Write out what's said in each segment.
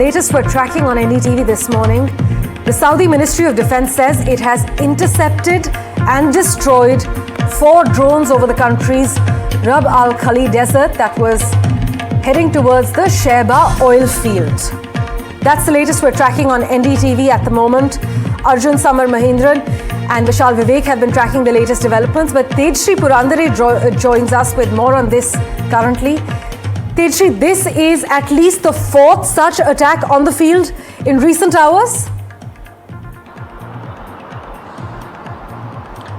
Latest we're tracking on NDTV this morning. The Saudi Ministry of Defense says it has intercepted and destroyed 4 drones over the country's Rub Al Khali desert that was heading towards the Sheba oil field. That's the latest we're tracking on NDTV at the moment. Arjun Samar Mahindran and Vishal Vivek have been tracking the latest developments, but Tejshri Purandare joins us with more on this currently. Tejshri, this is at least the 4th such attack on the field in recent hours?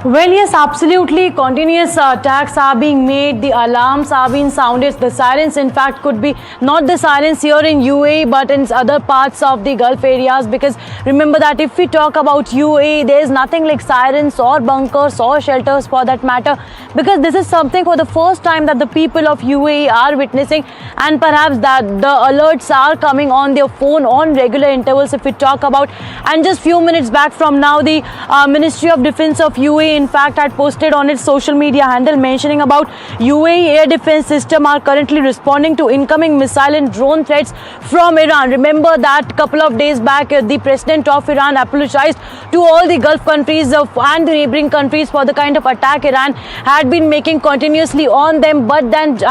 Well, yes, absolutely. Continuous attacks are being made. The alarms are being sounded. The sirens, in fact, could be not the sirens here in UAE, but in other parts of the Gulf areas. Because remember that if we talk about UAE, there is nothing like sirens or bunkers or shelters for that matter. Because this is something for the first time that the people of UAE are witnessing, and perhaps that the alerts are coming on their phone on regular intervals. If we talk about, and just few minutes back from now, the Ministry of Defense of UAE in fact had posted on its social media handle mentioning about UAE air defense system are currently responding to incoming missile and drone threats from Iran. Remember that couple of days back the president of Iran apologized to all the Gulf countries and the neighboring countries for the kind of attack Iran had been making continuously on them, but then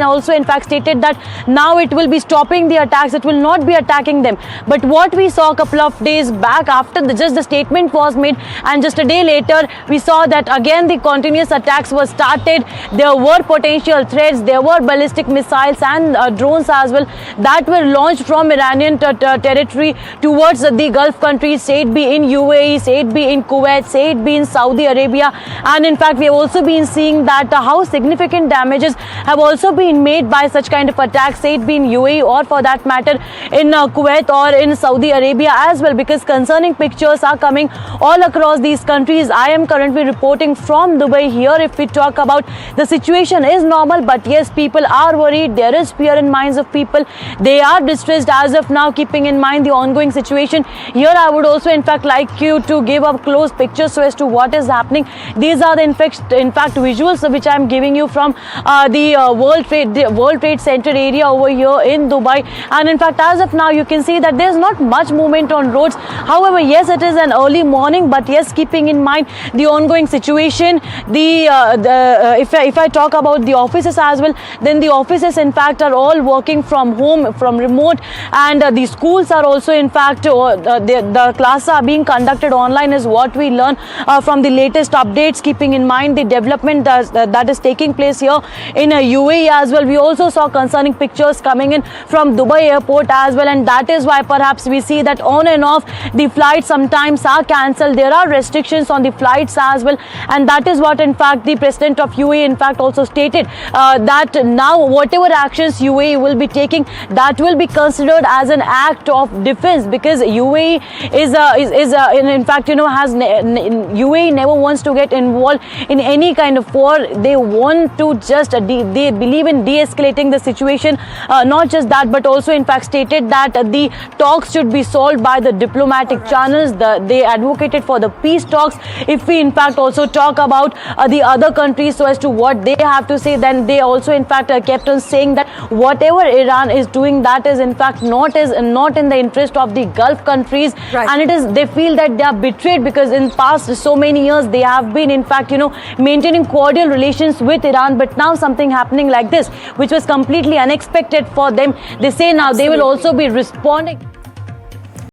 also in fact stated that now it will be stopping the attacks, it will not be attacking them. But what we saw a couple of days back after just the statement was made, and just a day later we saw that again the continuous attacks were started. There were potential threats, there were ballistic missiles and drones as well that were launched from Iranian territory towards the Gulf countries, say it be in UAE, say it be in Kuwait, say it be in Saudi Arabia. And in fact we have also been seeing that how significant damages have also been made by such kind of attacks, say it be in UAE or for that matter in Kuwait or in Saudi Arabia as well, because concerning pictures are coming all across these countries. I am currently reporting from Dubai here. If we talk about, the situation is normal, but yes, people are worried. There is fear in minds of people. They are distressed as of now, keeping in mind the ongoing situation. Here I would also in fact like you to give up close pictures so as to what is happening. These are the in fact visuals which I am giving you from the World Trade Center area over here in Dubai. And in fact as of now you can see that there is not much movement on roads. However, yes, it is an early morning, but yes, keeping in mind the ongoing situation, if I talk about the offices as well, then the offices in fact are all working from home, from remote, and the schools are also in fact the classes are being conducted online is what we learn from the latest updates, keeping in mind the development that is taking place here in UAE as well. We also saw concerning pictures coming in from Dubai airport as well, and that is why perhaps we see that on and off the flights sometimes are cancelled. There are restrictions on the flights as well, and that is what in fact the president of UAE in fact also stated that now whatever actions UAE will be taking, that will be considered as an act of defense, because UAE in fact UAE never wants to get involved in any kind of war. They want to just they believe in de-escalating the situation. Not just that, but also in fact stated that the talks should be solved by the diplomatic channels. They advocated for the peace talks. If we in fact also talk about the other countries so as to what they have to say, then they also in fact kept on saying that whatever Iran is doing, that is in fact not in the interest of the Gulf countries, right. And they feel that they are betrayed, because in past so many years they have been in fact maintaining cordial relations with Iran, but now something happening like this which was completely unexpected for them. They say now Absolutely. They will also be responding.